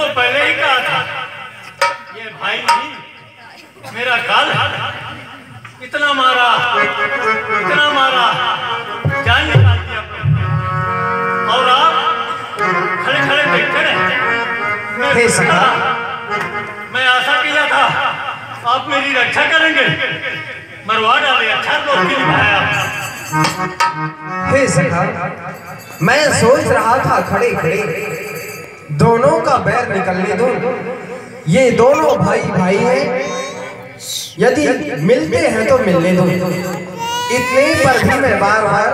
तो पहले ही कहा था ये भाई नहीं मेरा काल। इतना मारा जान निकाल दिया और आप खड़े खड़े बैठे रहे। मैं आशा किया था आप मेरी रक्षा करेंगे, मरवा डाले। अच्छा दोस्ती निभाया। हे सखा, मैं सोच रहा था खड़े खड़े दोनों का बैर निकलने दो। ये दोनों भाई भाई हैं, यदि मिलते हैं तो मिलने दो। इतने पर भी मैं बार बार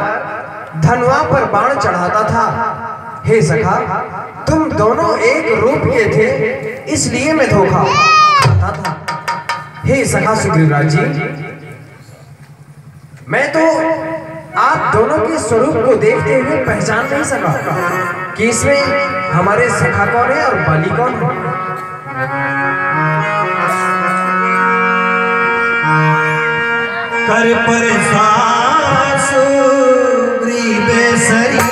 धनुआ पर बाण चढ़ाता था। हे सखा, तुम दोनों एक रूप के थे, इसलिए मैं धोखा खाता था। हे सखा सुग्रीवराज जी, मैं तो आप दोनों के स्वरूप को देखते हुए पहचान नहीं सका कि इसमें हमारे सखा कौन है और बाली कौन है। कर परेशान सुग्रीव सरिया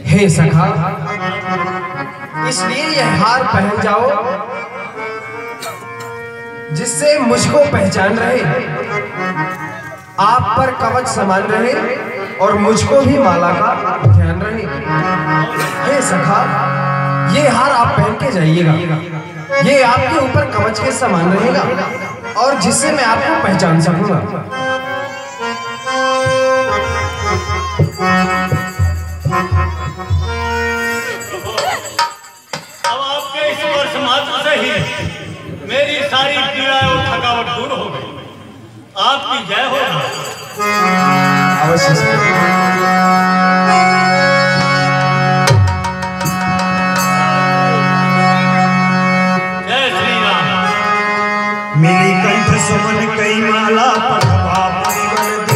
हे सखा, इसलिए यह हार पहन जाओ जिससे मुझको पहचान रहे, आप पर कवच समान रहे और मुझको भी माला का ध्यान रहे। हे सखा, ये हार आप पहन के जाइएगा, ये आपके ऊपर कवच के समान रहेगा और जिससे मैं आपको पहचान सकूंगा। अब आपके इस वर्ष मात्र से ही मेरी सारी पीड़ा और थकावट दूर हो गई। आपकी जय हो। अवश्य जय श्री राम। मेरी कंठ सुमन कई माला पठवा परिगण दे।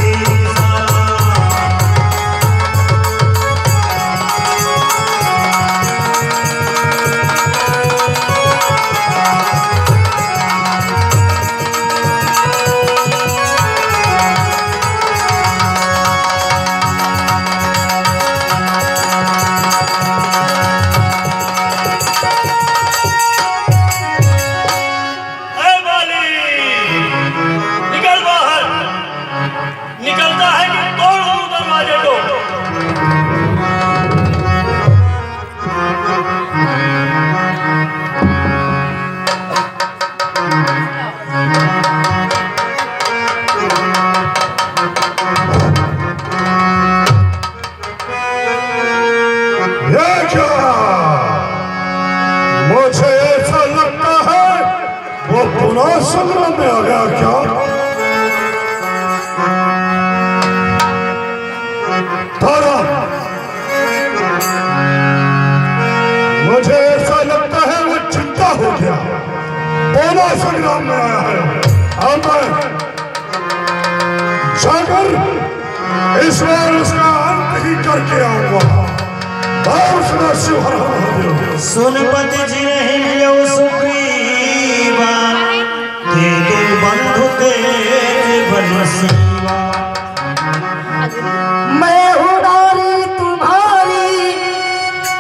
संग्राम में आ गया क्या? तारा, मुझे ऐसा लगता है वो चिंता हो गया, दोनों संग्राम में आया है। अब मैं जाकर इस बार उसका अंत ही करके आऊंगा। सुनपत जी नहीं सुग्रीवा, तेरे बंधु तेरे बनसीवा। मैं हूँ नारी तुम्हारी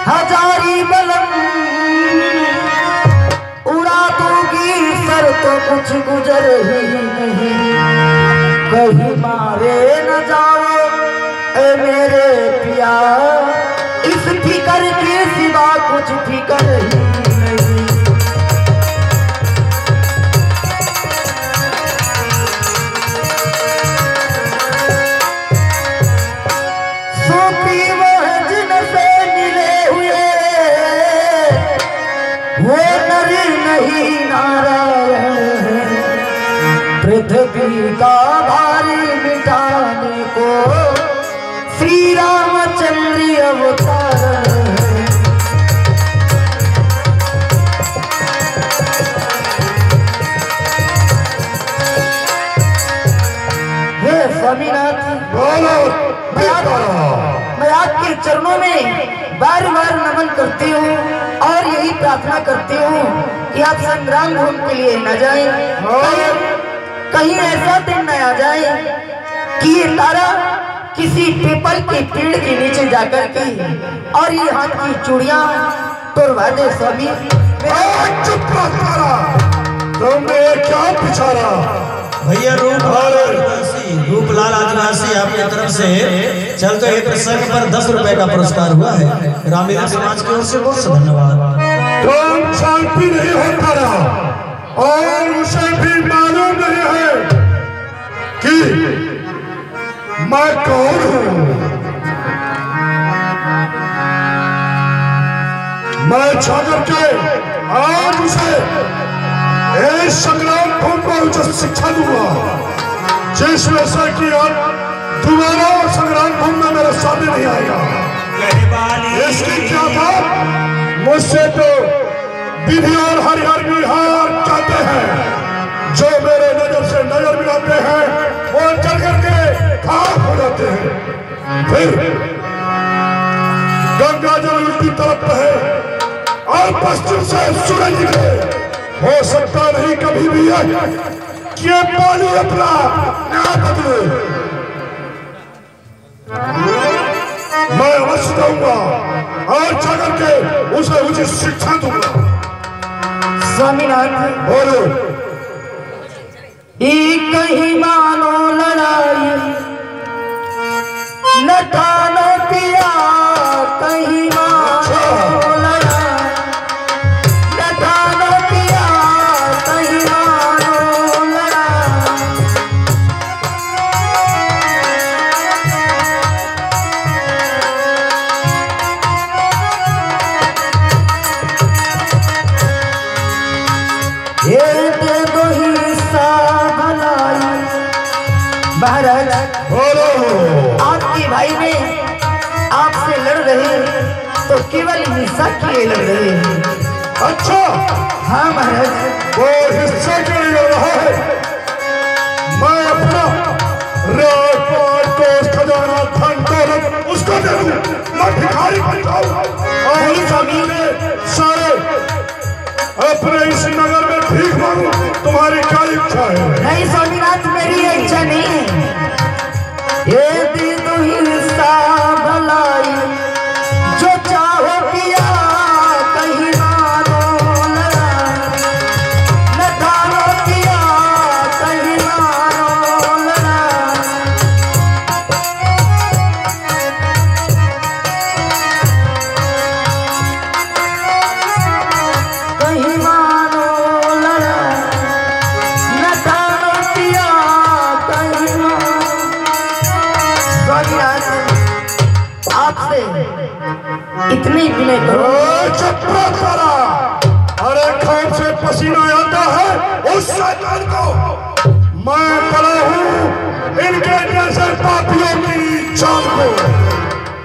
हजारी बलम, उड़ा दूंगी सर तो कुछ गुजर ही नहीं। कहीं मारे न जाओ ए मेरे पिया, इस फिकर के सिवा कुछ फिकर ही नहीं। सूफी वह जिनसे मिले हुए, वो नर नहीं नारायण है। पृथ्वी का भारी मिटाने को श्री रामचंद्र अवतार हे स्वामीनाथ, मैं आपके चरणों में बार बार नमन करती हूँ और यही प्रार्थना करती हूँ कि आप संग्राम भूमि के लिए न जाएं। कहीं ऐसा दिन न आ जाए कि ये तारा किसी पीपल के पेड़ के नीचे जाकर के और ये हाथ की चूड़ियां तोड़वा दे। स्वामी चुप रह तारा, तुमने क्या बिचारा? भैया रूपलाल आदिवासी आपकी तरफ से चलते हुए प्रसंग पर 10 रुपए का पुरस्कार हुआ है। ग्रामीण समाज की ओर से बहुत सा धन्यवाद। तुम शांति नहीं होता रहा और उसे भी मालूम नहीं है कि मैं कौन हूँ। मैं जाकर के आज उसे इस संग्राम भूमि को उचित शिक्षा दूंगा, जिसमें से कि अब दोबारा संग्राम भूमि में मेरे सामने नहीं आएगा। इसकी क्या था? मुझसे तो विधि और हरिहर विहार चाहते हैं। जो मेरे नजर से नजर मिलाते हैं वो चल करके खाक हो जाते हैं। फिर गंगा जल उल्टी तरफ है और पश्चिम से सूरज निकले। हो सकता नहीं कभी भी ये पानी अपना ना बदले। मैं अवश्य दूंगा और जाकर के उसे उचित शिक्षा दूंगा। स्वामीनाथ, बोलो। कहीं मानो लड़ाई न ठानो पिया, कहीं मानो लड़ाई न ठानो पिया, कहीं मानो लड़ाई। ये दे दो हिस्सा भलाई। महाराज, बोलो। आपके भाई ने आपसे लड़ रहे तो केवल हिस्सा के लिए लड़ रहे हैं। अच्छा, हाँ महाराज। वो हिस्से के लिए लड़ रहा है। मैं अपना राजपाट को खजाना धन दौलत उसको दे दूं, मैं भिखारी बन जाऊं और स्वामी ने सारे अपने इस नगर में भीख मांगू। तुम्हारी क्या इच्छा है? नहीं स्वामीनाथ, मेरी इच्छा नहीं है। ये दे दो हिस्सा भलाई, जो चाहो पिया, कहीं मानो लड़ाई न ठानो पिया, कहीं मानो लड़ाई। कहीं मानो लड़ाई न ठानो पिया, कहीं मानो। स्वामीनाथ, आपसे इतनी विनय करो। चुप करा। अरे खान से पसीना आता है उस शैतान को मैं पड़ा हूँ इनके जैसे पापियों की जान को।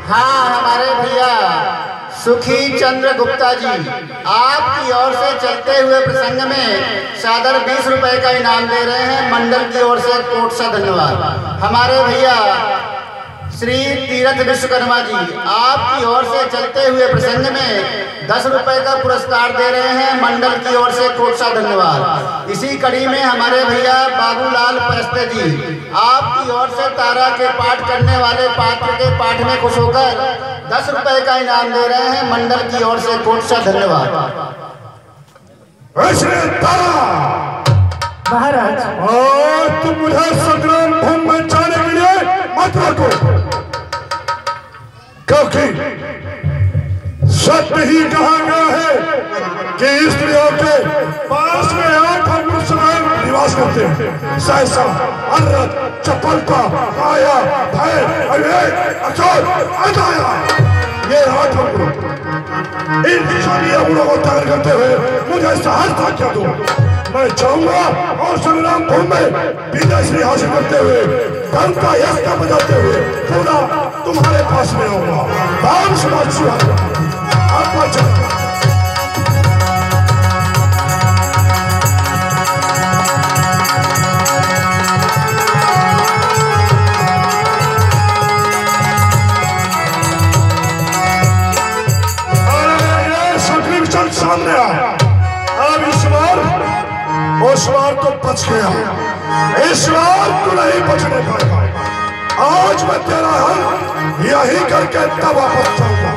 हाँ, हमारे भैया सुखी चंद्र गुप्ता जी आपकी ओर से चलते हुए प्रसंग में सादर 20 रुपए का इनाम दे रहे हैं। मंडल की ओर से कोट सा धन्यवाद। हमारे भैया श्री तीरथ विश्वकर्मा जी आपकी ओर से चलते हुए प्रसंग में 10 रुपए का पुरस्कार दे रहे हैं। मंडल की ओर से कोट सा धन्यवाद। इसी कड़ी में हमारे भैया बाबूलाल परस्ते जी आपकी ओर से तारा के पाठ करने वाले पात्र के पाठ में खुश होकर 10 रुपए का इनाम दे रहे हैं। मंडल की ओर से कोट सा धन्यवाद। महाराज, और तुम मुझे संग्राम भूमि में जाने के लिए मत रोको, क्योंकि सत्य ही कहा गया है कि स्त्रियों के पास में 8 पुरुष निवास करते हैं। सहसा, अनरत, चपलता, काया, भय, अविवेक, अचोर, अदाया, ये 8 गुण। इन सभी गुणों को त्याग करते हुए मुझे सहजता क्या दो। मैं चाहूंगा और संग्राम भूमि में विजय श्री हासिल करते हुए धर्म का यश बजाते हुए पूरा तुम्हारे पास में होगा। बाल समाज आपका चल सामने आया। अब उस बार तो बच गया, इस बार तो नहीं बचने पाएगा। आज मैं तेरा हल यही करके तब वापस जाऊंगा।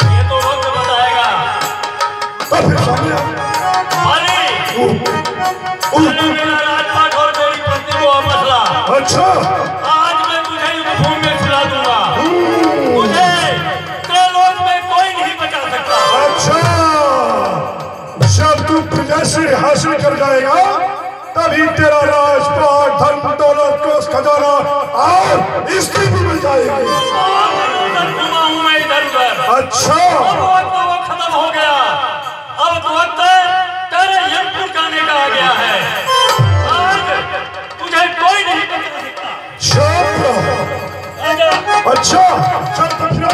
ये तो वक्त बताएगा। तो फिर सामने मेरा राजपाट और मेरी पत्नी को वापस ला। अच्छा, आज मैं तुझे यूनिफॉर्म में सुला दूंगा। तुझे त्रिलोक में कोई नहीं बचा सकता। अच्छा, जब तू प्रजाश्री हासिल कर जाएगा तभी तेरा राजपाट, धन दौलत को खजाना और स्त्री भी मिल जाएगी। मैं इधर उधर। अच्छा, अब वो खत्म हो गया। अब वक्त तेरे यमपुर जाने का आ गया है। आज तुझे कोई नहीं बचा सकता। अच्छा, चल तो फिर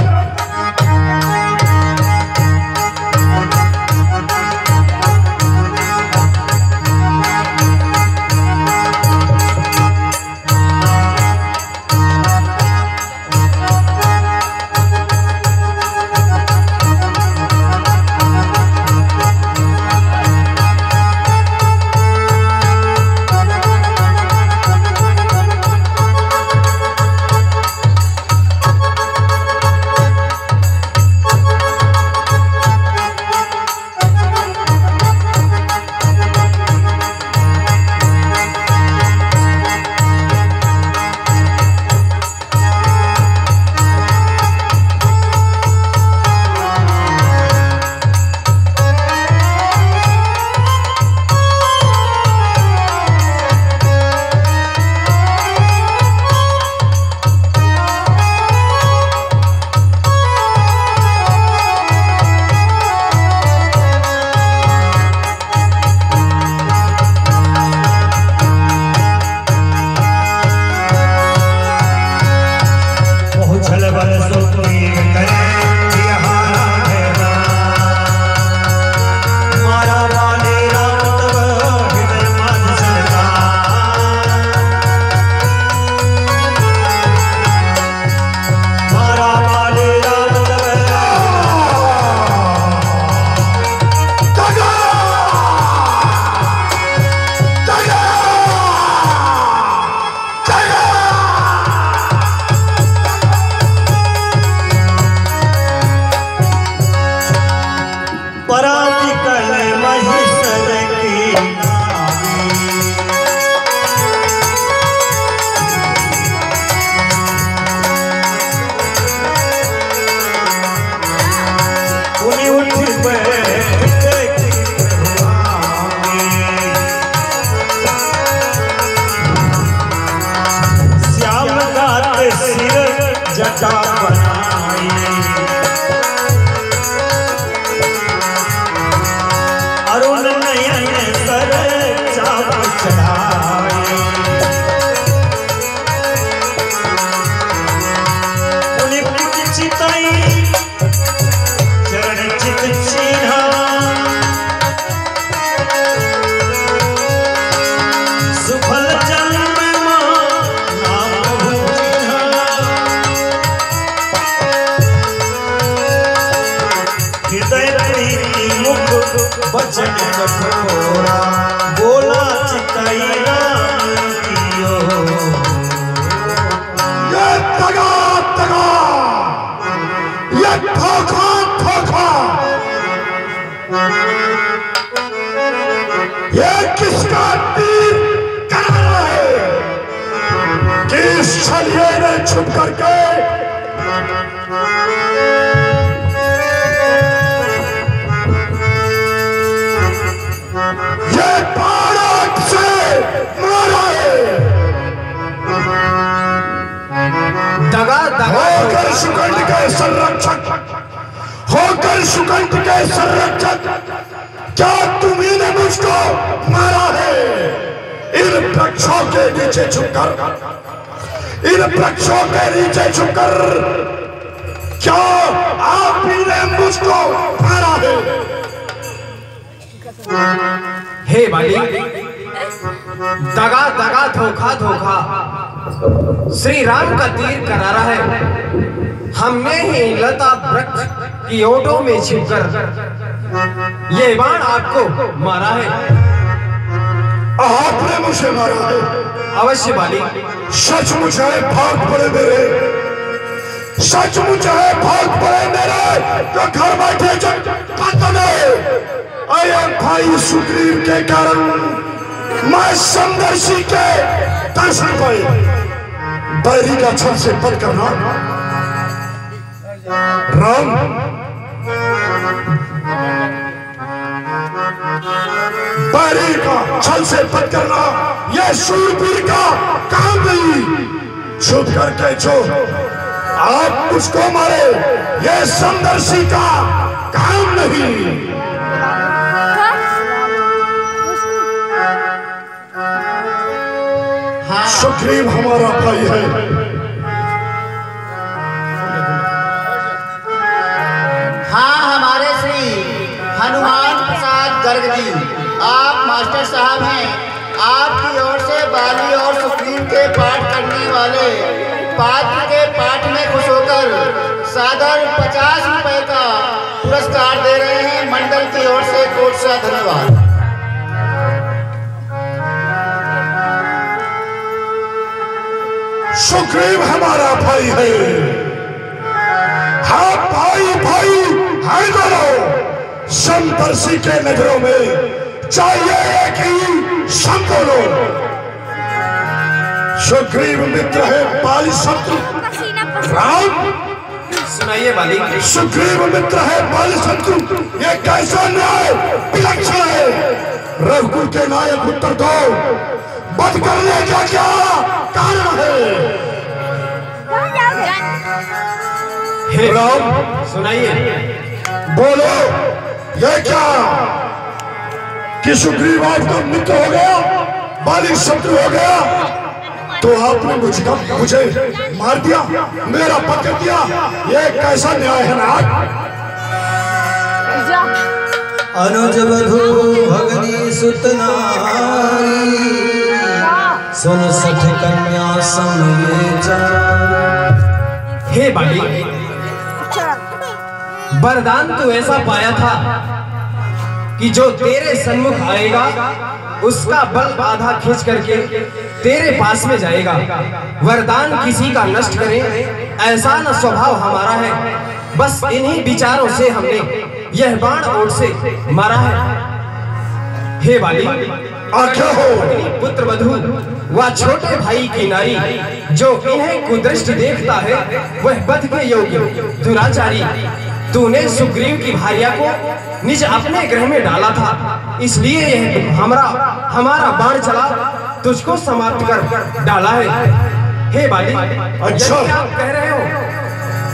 बचन कठोरा बोला चिताई राम कियो। ये तगा तगा, ये धोखा धोखा, ये किसका तीर कर रहा है कि इस छलिए ने छुप करके ये बारात से मारा है। दगा दगा होकर सुगंध के संरक्षक, होकर सुगंध के संरक्षक, क्या तुम्ही ने मुझको मारा है इन वृक्षों के नीचे छुपकर? इन वृक्षों के नीचे छुपकर क्या आप ही ने मुझको मारा है? हे बाली, दगा दगा धोखा धोखा श्री राम का तीर करारा है। हमने ही लता वृक्ष की ओटों में छिपकर ये बाण आपको मारा है। आपने मुझे मारा है? अवश्य बाली। सचमुच है भाग पड़े मेरे, सचमुच है भाग पड़े मेरे जो घर बैठे भाई सुग्रीव के कारण मैं समदर्शी के दर्शन पाए। बैरी का छल से पद करना राम, बैरी का छल से पद करना यह शूरवीर का काम नहीं। छुप करके जो आप उसको मारे यह समदर्शी का काम नहीं। सुग्रीव हमारा भाई है। हाँ, हमारे श्री हनुमान प्रसाद गर्ग जी, आप मास्टर साहब हैं। आपकी ओर से बाली और सुग्रीव के पाठ करने वाले पात्र के पाठ में खुश होकर सादर 50 रुपए का पुरस्कार दे रहे हैं। मंडल की ओर से कोट सा धन्यवाद। सुग्रीव हमारा भाई है। हाँ, भाई भाई है दोनों। समदर्शी के नगरों में चाहिए एक ही संतोलो। सुग्रीव मित्र है, बाली शत्रु। राम, सुनाइए बाली। सुग्रीव मित्र है, बाली शत्रु। ये कैसा न्याय विलक्षण है। रघुकुल के नायक उत्तर दो, बद करने का क्या कारण है? हे राम, सुनाइए। बोलो, ये क्या कि सुग्रीव आपका मित्र हो गया, बाली शत्रु हो गया, तो आपने मुझे मार दिया, मेरा पद कर दिया। ये कैसा न्याय है ना? अनुज वधू भगनी सुत नारी, सुन सठ कन्या समेत। हे बाली, वरदान तो ऐसा पाया था कि जो तेरे सन्मुख आएगा उसका बल आधा खींच करके तेरे पास में जाएगा। वरदान किसी का नष्ट करे ऐसा न स्वभाव हमारा है। बस इन्हीं विचारों से हमने यह बाण ओट से मारा है। हे बाली, आज्ञा हो। पुत्र वधू वह छोटे भाई की नारी जो इन्हें कुदृष्टि देखता है वह वध के योग्य दुराचारी। तूने सुग्रीव की भार्या को निज अपने गृह में डाला था, इसलिए यह हमारा बाण चला तुझको समाप्त कर डाला है। हे बाली, अच्छा, आप कह रहे हो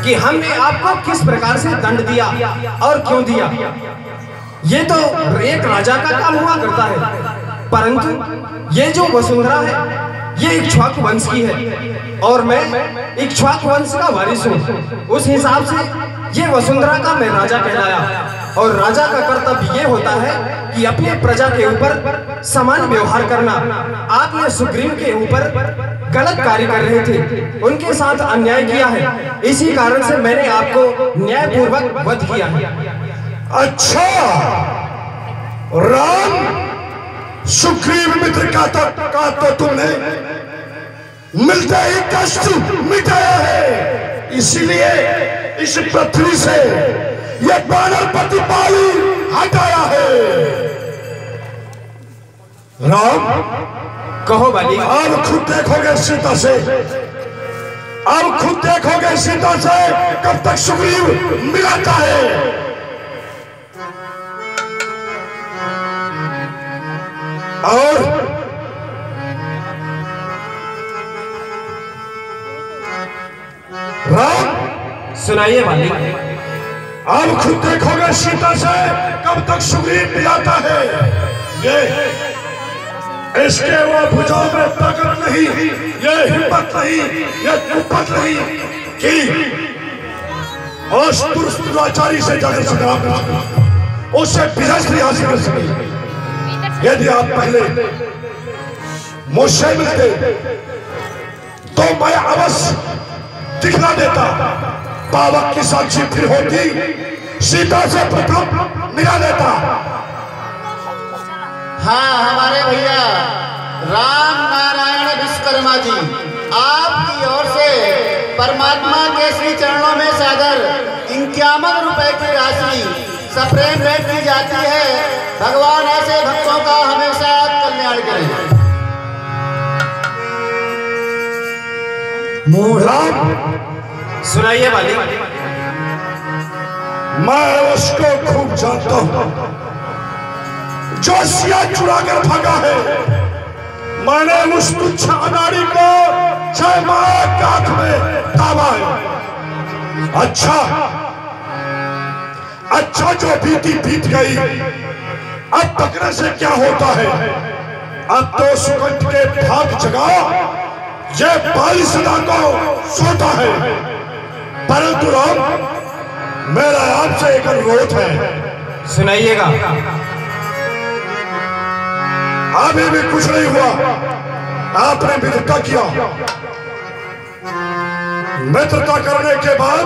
कि हमने आपको किस प्रकार से दंड दिया और क्यों दिया, ये तो एक राजा का काम हुआ करता है। परंतु ये जो वसुंधरा है ये इक्ष्वाकु वंश की है और मैं इक्ष्वाकु वंश का वारिस हूँ। उस हिसाब से ये वसुंधरा का मैं राजा कहलाया और राजा का कर्तव्य ये होता है कि अपने प्रजा के ऊपर समान व्यवहार करना। आपने सुग्रीव के ऊपर गलत कार्य कर रहे थे, उनके साथ अन्याय किया है, इसी कारण से मैंने आपको न्यायपूर्वक वध किया है। अच्छा राम, सुग्रीव मित्र का तो तुमने मिलते ही कष्ट मिटाया है, इसीलिए इस पृथ्वी से ये बानरपति बाली हटाया है। राम, कहो बाली। अब खुद देखोगे सीता से, अब खुद देखोगे सीता से कब तक सुग्रीव मिलाता है। और राम, सुनाइए बाली। अब खुद देखोगे सीता से कब तक सुग्रीव मिलाता है। ये इसके वो भुजाओं में ताकत नहीं, ये हिम्मत नहीं, ये कुपत नहीं कि दुराचारी से जाकर संग्राम कर सके, उससे विजय हासिल कर सके। यदि आप पहले मुझसे मिलते तो मैं अवश्य दिखला देता, पावक की साक्षी फिर होती, सीता से प्रथम मिला देता। हाँ हमारे भैया राम नारायण विश्वकर्मा जी, आपकी ओर से परमात्मा के श्री चरणों में सादर 51 रुपए की राशि सप्रेम भेंट की जाती है। भगवान ऐसे भक्तों का हमेशा कल्याण करें। सुनाइए वाली। मैं उसको खूब जानता हूं जो सिया चुरा कर भागा है। मैंने उस तुच्छ अनाड़ी को 6 माह काख में दावा है। अच्छा जो बीती बीत गई, अब पकड़ने से क्या होता है। अब तो सुगंध के भाग जगा ये बाली सदा को सोता है। परंतु राम, मेरा आपसे एक अनुरोध है। सुनाइएगा। अभी भी कुछ नहीं हुआ, आपने मित्रता किया। मित्रता करने के बाद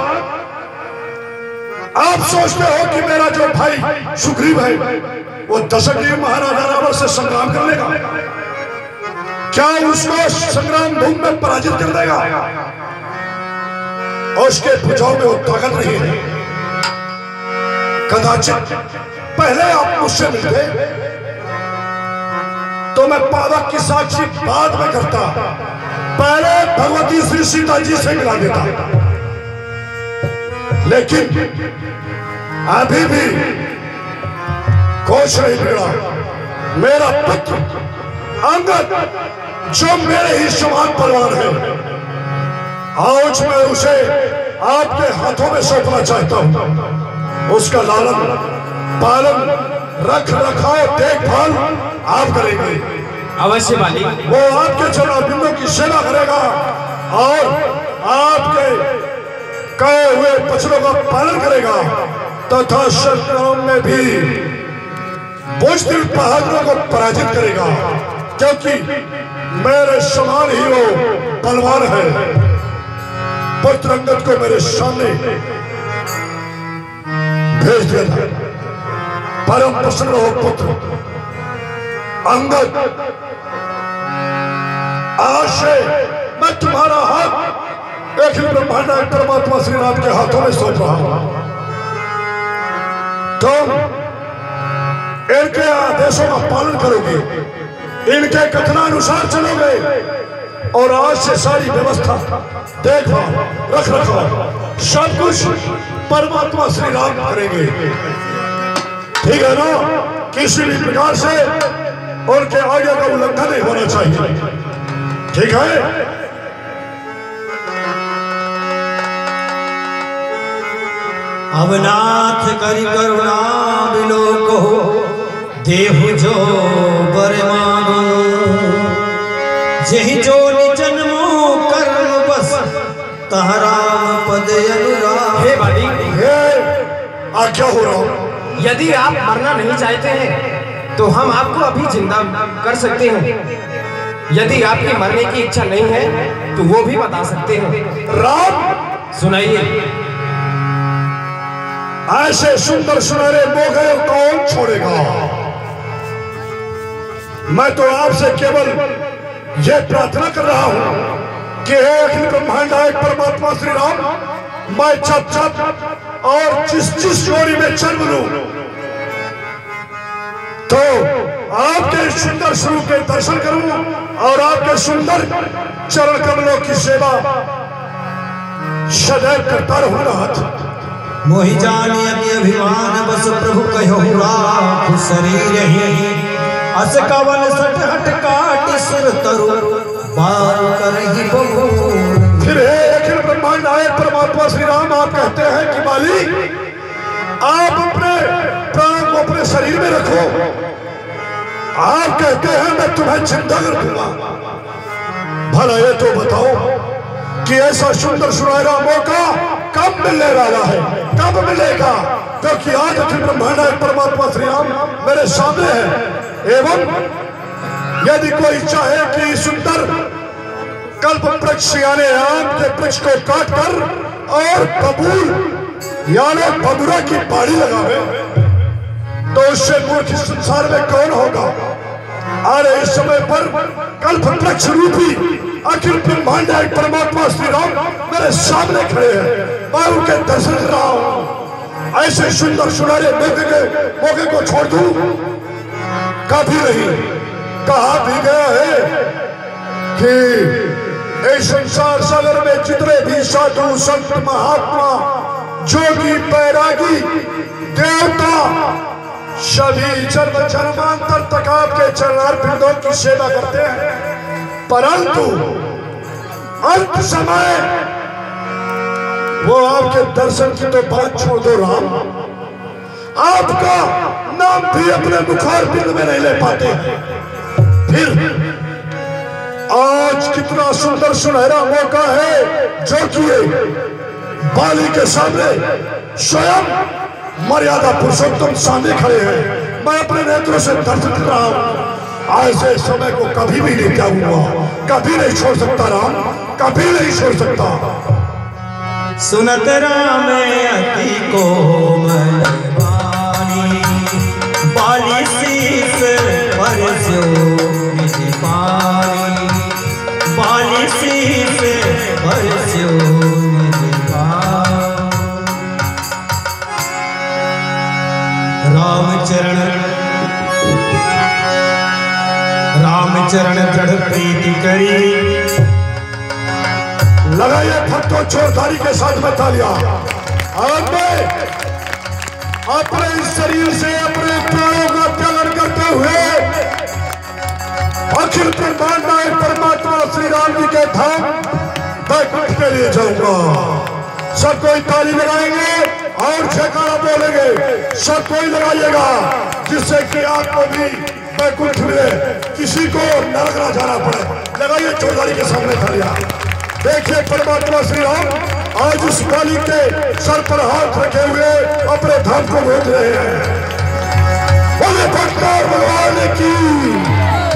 आप सोचते हो कि मेरा जो भाई सुग्रीव है वो दशग्रीव महाराजा रावण से संग्राम कर लेगा। क्या उसको संग्राम भूमि में पराजित कर देगा? और उसके भुजाओं में वो ताकत नहीं है। कदाचित पहले आप मुझसे मिलते तो मैं पावक की साक्षी बाद में करता, पहले भगवती श्री सीता जी से मिला देता। लेकिन अभी भी कुछ नहीं बिगड़ा। मेरा पुत्र अंगद जो मेरे ही समान परिवार है, आज मैं उसे आपके हाथों में सौंपना चाहता हूं। उसका लालन पालन रख रखाव देखभाल आप करेंगे। अवश्य मालिक। वो आपके चरणारविंदों की सेवा करेगा और आपके कहे हुए वचनों का पालन करेगा तथा संग्राम में भी बुज़दिल बहादुरों को पराजित करेगा, क्योंकि मेरे समान ही वो बलवान है। पुत्र अंगद को मेरे सामने भेज दिया था। परम प्रसन्न हो पुत्र अंगद, आज से मैं तुम्हारा हाथ एक ही ब्रह्मांड परमात्मा श्री राम के हाथों में सौंप रहा हूं। तुम इनके आदेशों का पालन करोगे, इनके कथनानुसार चलोगे और आज से सारी व्यवस्था देखभाल रख रखाव सब कुछ परमात्मा श्री राम करेंगे। ठीक है ना? किसी भी प्रकार से उनके आगे का उल्लंघन नहीं होना चाहिए। ठीक है? अब नाथ करि करुणा बिलोको देहु जो बर मांगो, जेहि जो जन्मो कर्म बस तहरा पद अनुराग। हे बाली, क्या हो रहा हूं? यदि आप मरना नहीं चाहते हैं तो हम आपको अभी जिंदा कर सकते हैं। यदि आपकी मरने की इच्छा नहीं है तो वो भी बता सकते हैं। राम सुनाइए। ऐसे सुंदर सुनहरे मोगे कौन छोड़ेगा? मैं तो आपसे केवल यह प्रार्थना कर रहा हूं कि हे अखिल ब्रह्मांड नायक परमात्मा श्री राम, मैं जब जब और जिस जोड़ी में जन्म लूं तो आपके सुंदर स्वरूप के दर्शन करूं और आपके सुंदर चरण कमलों की सेवा सदैव करता रहूंगा। मोहि जानी अति अभिमान बस प्रभु कहो राख शरीर ही, अस कवन सठ हट काट सुर तरु बार करहि बबूल। फिर हे अखिल ब्रह्मांड नायक परमात्मा श्री राम, आप कहते हैं कि बाली आप अपने प्राण को अपने शरीर में रखो आप कहते हैं मैं तुम्हें जिंदा कर दूंगा। भला ये तो बताओ कि ऐसा सुंदर सुनहरा मौका कब मिलने वाला है, कब मिलेगा? क्योंकि आज अखिल ब्रह्मांड परमात्मा श्री राम मेरे सामने है। एवं यदि कोई चाहे कि सुंदर कल्प वृक्ष यानी आम के वृक्ष को काट कर और कबूल यानी बबुरा की बाड़ी लगावे, तो उससे मूर्ख संसार में कौन होगा? अरे इस समय पर कल्प वृक्ष रूपी अखिल ब्रह्मांड परमात्मा श्री राम मेरे सामने खड़े हैं। मैं उनके दर्शन कर रहा हूं। ऐसे सुंदर सुनहरे मौके को छोड़ दूं? कभी नहीं। कहा भी गया है कि इस संसार सागर में जितने भी साधु संत महात्मा जोगी बैरागी देवता सभी जन्म जन्मांतर तक आपके चरणारविंदों की सेवा करते हैं, परंतु अंत समय वो आपके दर्शन की तो बात छोड़ दो राम, आपका नाम भी अपने मुखारबिंद में नहीं ले पाते। फिर आज कितना सुंदर सुनहरा मौका है जो कि बाली के सामने स्वयं मर्यादा पुरुषोत्तम सामने खड़े हैं। मैं अपने नेत्रों से दर्शन कर रहा हूं। ऐसे समय को कभी भी नहीं त्यागूंगा, कभी नहीं छोड़ सकता राम, कभी नहीं छोड़ सकता। सुनत राम अति कोमल वाणी, बाली शीस परस्यो निधि पानी, बाली शीस परस्यो निधि पानी। रामचरण दृढ़ प्रीति करी। लगाइए भक्तों जोरदारी के साथ में तालियां। अब मैं अपने इस शरीर से अपने प्राणों का त्याग करते हुए अखिल ब्रह्मांड नायक परमात्मा श्री राम जी के धाम बैकुंठ के लिए जाऊंगा। सब कोई ताली लगाएंगे और जयकारा बोलेंगे। सब कोई लगाइएगा जिससे कि आपको भी बैकुंठ मिले, किसी को नरक ना जाना पड़े। लगाइए जोरदारी के सामने तालियां। देखिए परमात्मा श्री राम आज उस बाली के सर पर हाथ रखे हुए अपने धाम को भेज रहे हैं। बोले भगवान भगवान की,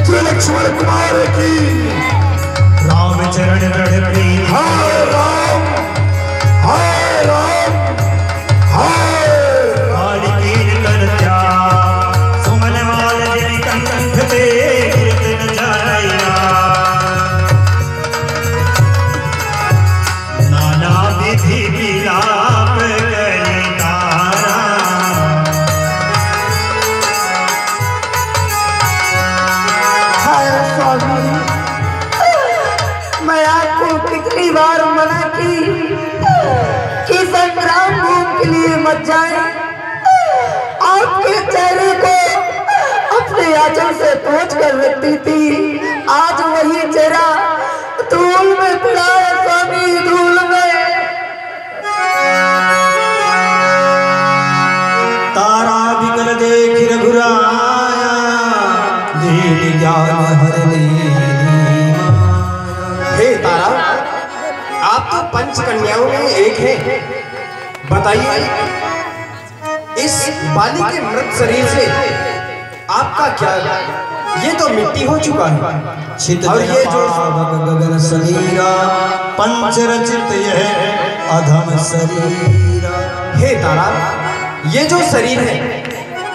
श्री लक्ष्मण कुमार की। रामचरण दृढ़ प्रीति। हाय राम, हाय राम, हाय कालिकीन कर त्याग, सुमन माल जिन कंठ पे कीर्तन जाया। नाना विधि विलाप करी तारा। हाय स्वामी, मैं आपको कितनी बार मना की कि संग्राम भूमि के लिए मत जाए। आपके चेहरे को अपने आंचल से पोंछ कर रखती थी, आज वही चेहरा धूल में पड़ा है स्वामी, धूल में। तारा बिकल देख रघुराया, दीन ज्ञान हर लीनी। हे तारा, आप तो पंच कन्याओं में एक हैं। बताइए इस बाली के मृत शरीर से आपका क्या? ये तो मिट्टी हो चुका है। छित और ये जो गगन शरीरा, पंच रचित यह अधम शरीरा। हे तारा, ये जो शरीर है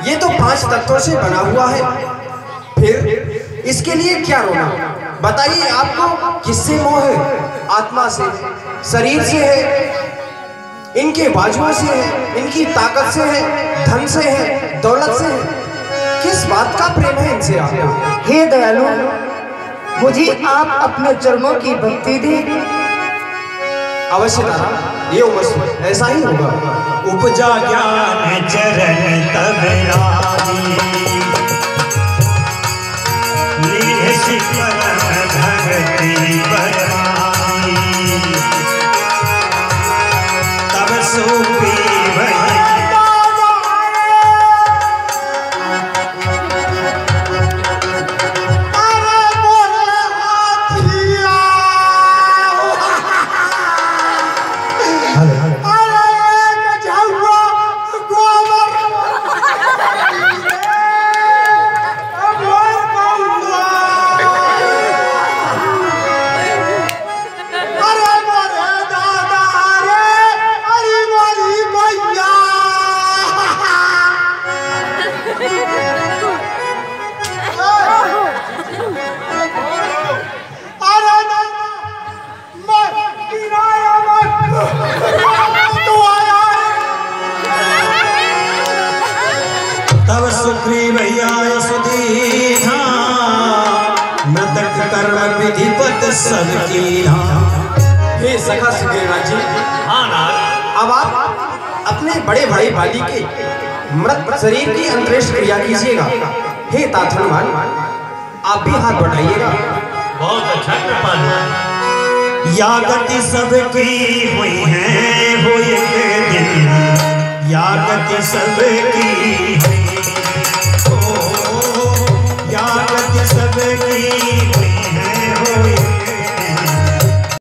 ये तो 5 तत्वों से बना हुआ है, फिर इसके लिए क्या रोना? बताइए आपको किससे मोह है? आत्मा से, शरीर से है, इनके बाजुओं से है, इनकी ताकत से है, धन से है, दौलत से है। किस बात का प्रेम है इनसे आपको? हे दयालु, मुझे आप अपने चरणों की भक्ति दी। अवश्य तारा, ये अवश्य ऐसा ही होगा। उपजा ज्ञान चरण तब राही, लीन शिखर भक्ति बराई। तब सोपी सुनी भैया सुदीना मृतक कर्म विधिवत सब कीना। हे सखा सुग्रीवनाथ जी, हाँ नाथ, अब आप अपने बड़े भाई बाली के मृत शरीर की अंत्येष्टि क्रिया कीजिएगा। हे तात हनुमान, आप भी हाथ बढ़ाइएगा। बहुत अच्छा कृपाल हुआ। या गति सबकी हुई है हो एक दिन, या गति सबकी हुई हो